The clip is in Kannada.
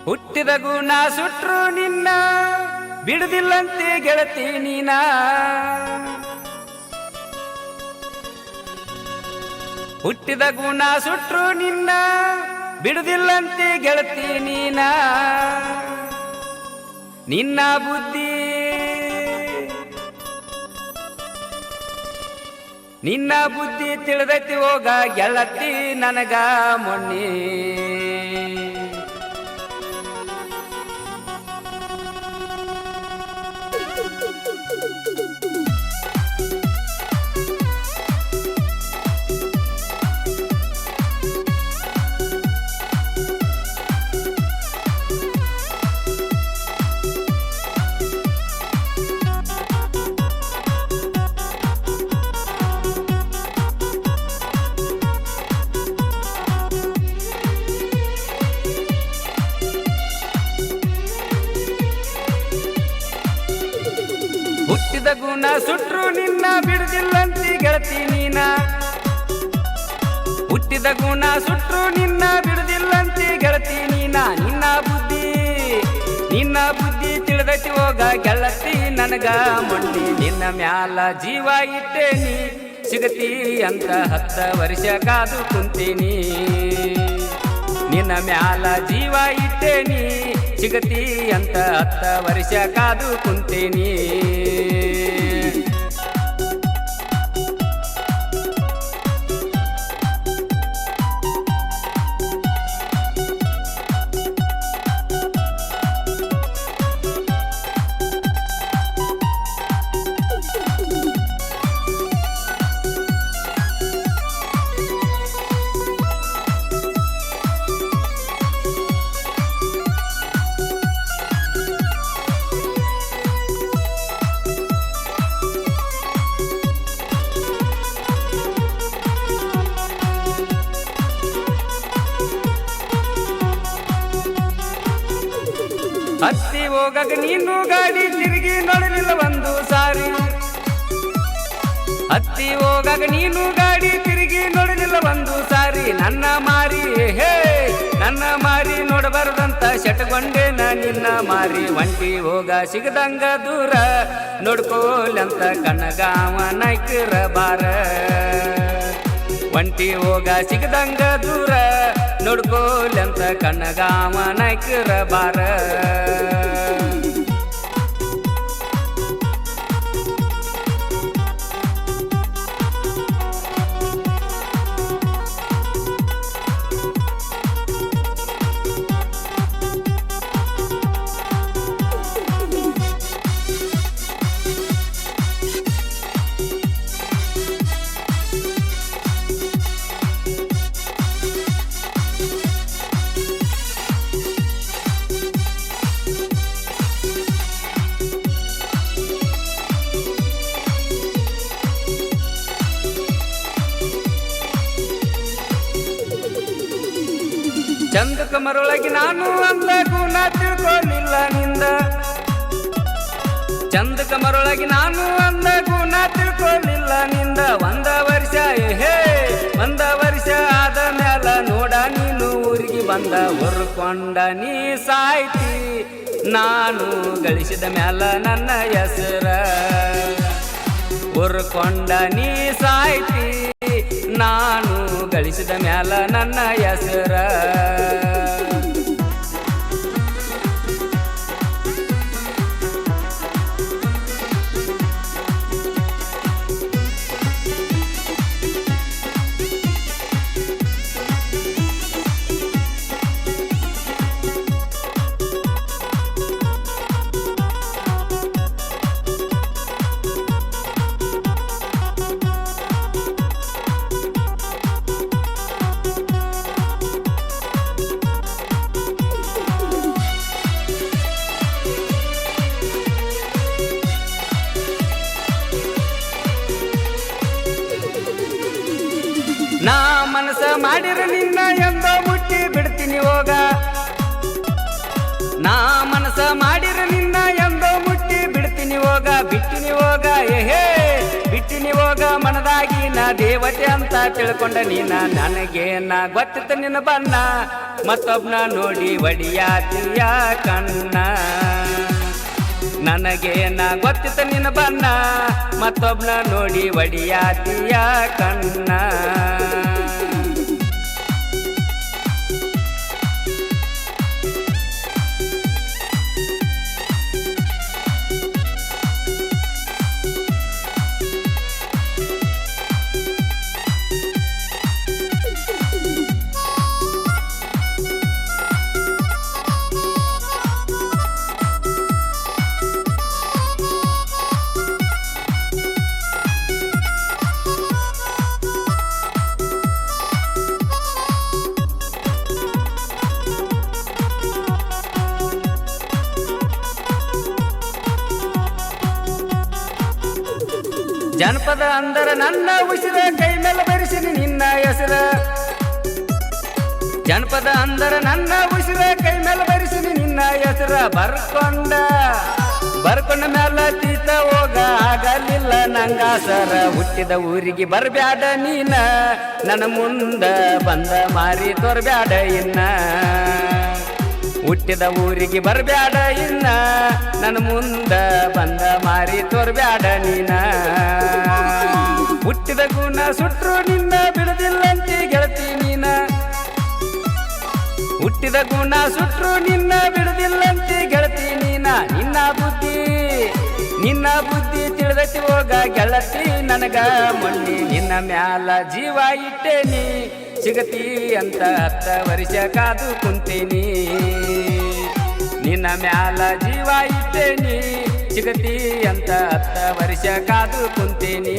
ಹುಟ್ಟಿದ ಗುಣ ಸುಟ್ರು ನಿನ್ನ ಬಿಡುದಿಲ್ಲಂತೆ ಗೆಳತಿ ನೀನ. ಹುಟ್ಟಿದ ಗುಣ ಸುಟ್ರು ನಿನ್ನ ಬಿಡುದಿಲ್ಲಂತೆ ಗೆಳತಿ ನೀನ. ನಿನ್ನ ಬುದ್ಧಿ ತಿಳಿದೈತಿ ಹೋಗ ಗೆಳತಿ ನನಗ ಮೊನ್ನೆ. ಹುಟ್ಟಿದ ಗುಣ ಸುಟ್ರು ನಿನ್ನ ಬಿಡುದಿಲ್ಲಂತಿ ಗೆಳತಿ ನೀನ. ಹುಟ್ಟಿದ ಗುಣ ಸುಟ್ರು ನಿನ್ನ ಬಿಡುದಿಲ್ಲಂತಿ ಗೆಳತಿ ನೀನ. ನಿನ್ನ ಬುದ್ಧಿ ತಿಳಿದೈತಿ ಹೋಗ ಗೆಳತಿ ನನಗ ಮೊನ್ನೆ. ನಿನ್ನ ಮ್ಯಾಲ ಜೀವ ಇಟ್ಟೇನಿ ಸಿಗತಿ ಅಂತ 10 ವರ್ಷ ಕಾದು ಕುಂತೀನಿ. ನಿನ್ನ ಮ್ಯಾಲ ಜೀವ ಇಟ್ಟೇನಿ ಸಿಗತಿ ಅಂತ 10 ವರ್ಷ ಕಾದು ಕುಂತೀನಿ. ಹತ್ತಿ ಹೋಗಾಗ ನೀನು ಗಾಡಿ ತಿರುಗಿ ನೋಡಲಿಲ್ಲ ಒಂದು ಸಾರಿ. ಹತ್ತಿ ಹೋಗಾಗ ನೀನು ಗಾಡಿ ತಿರುಗಿ ನೋಡಲಿಲ್ಲ ಒಂದು ಸಾರಿ. ನನ್ನ ಮಾರಿ ನೋಡಬಾರದಂತ ಶಟಗೊಂಡೆ ನಿನ್ನ ಮಾರಿ. ಒಂಟಿ ಹೋಗ ಸಿಗದಂಗ ದೂರ ನೋಡ್ಕೋಲಂತ ಕಣ್ಣಗಾವ ನಾಯ್ಕರ ಬಾರ. ಒಂಟಿ ಹೋಗ ಸಿಗದಂಗ ದೂರ ನೋಡ್ಕೋಲಂತ ಕಣ್ಣಗಾವ ನಾಯ್ಕರ ಬಾರ. ಚಂದಕ ಮರೊಳಗೆ ನಾನು ಅಂದ ಗುಣ ತಿಳ್ಕೊಳ್ಳಿಲ್ಲ ನಿಂದ. ಚಂದಕ ಮರೊಳಗೆ ನಾನು ಅಂದ ಗುಣ ತಿಳ್ಕೊಳ್ಳಿಲ್ಲ ನಿಂದ. ಒಂದ ವರ್ಷ ಆದ ಮ್ಯಾಲ ನೋಡ ನೀನು ಊರಿಗೆ ಬಂದ. ಹೊರ್ಕೊಂಡ ನೀ ಸಾಯ್ತಿ ನಾನು ಗಳಿಸಿದ ಮ್ಯಾಲ ನನ್ನ ಹೆಸರ. ಹೊರ್ಕೊಂಡ ನೀ ಸಾಯ್ತಿ ನಾನು ಗಳಿಸಿದ ಮ್ಯಾಲ ನನ್ನ ಹೆಸರ. ದೇವತೆ ಅಂತ ತಿಳ್ಕೊಂಡ ನೀನ ನನಗೇನ ಗೊತ್ತಿತ್ತು ನಿನ್ನ ಬಣ್ಣ ಮತ್ತೊಬ್ನ ನೋಡಿ ಒಡಿಯಾತಿಯ ಕಣ್ಣ ನನಗೇನ ಗೊತ್ತಿತ್ತು ನಿನ್ನ ಬಣ್ಣ ಮತ್ತೊಬ್ನ ನೋಡಿ ಒಡಿಯಾತಿಯ ಕಣ್ಣ ಜನಪದ ಅಂದರ ನನ್ನ ಉಸಿರ ಕೈ ಮೇಲೆ ಬರಿಸಿನಿ ನಿನ್ನ ಹೆಸರ ಜನಪದ ಅಂದರ ನನ್ನ ಉಸಿರ ಕೈ ಮೇಲೆ ಬರಿಸಿನಿ ನಿನ್ನ ಹೆಸರ ಬರ್ಕೊಂಡ ಮ್ಯಾಲ ತೀತ ಹೋಗ ಆಗಲಿಲ್ಲ ನಂಗಾಸರ ಹುಟ್ಟಿದ ಊರಿಗೆ ಬರ್ಬ್ಯಾಡ ನೀನ ನನ್ನ ಮುಂದ ಬಂದ ಮಾರಿ ತೋರ್ಬ್ಯಾಡ ಇನ್ನ ಹುಟ್ಟಿದ ಊರಿಗೆ ಬರ್ಬ್ಯಾಡ ಇನ್ನ ನನ್ನ ಮುಂದ ಬಂದ ಮಾರಿ ತೋರ್ಬ್ಯಾಡ ನೀನ ಹುಟ್ಟಿದ ಗುಣ ಸುಟ್ರು ನಿನ್ನ ಬಿಡದಿಲ್ಲಂತೆ ಗೆಳತಿ ನೀನ ಹುಟ್ಟಿದ ಗುಣ ಸುಟ್ರು ನಿನ್ನ ಬಿಡದಿಲ್ಲಂತೆ ಗೆಳತಿ ನೀನ ನಿನ್ನ ಬುದ್ಧಿ ತಿಳಿದತಿ ಹೋಗ ಗೆಳತಿ ನನಗ ಮೊನ್ನೆ ನಿನ್ನ ಮ್ಯಾಲ ಜೀವ ಇಟ್ಟೇನಿ ಸಿಗತಿ ಅಂತ 10 ವರ್ಷ ಕಾದು ಕುಂತೀನಿ ನಿನ್ನ ಮ್ಯಾಲ ಜೀವ ಇಟ್ಟೇನಿ ಸಿಗತಿ ಅಂತ 10 ವರ್ಷ ಕಾದು ಕುಂತೀನಿ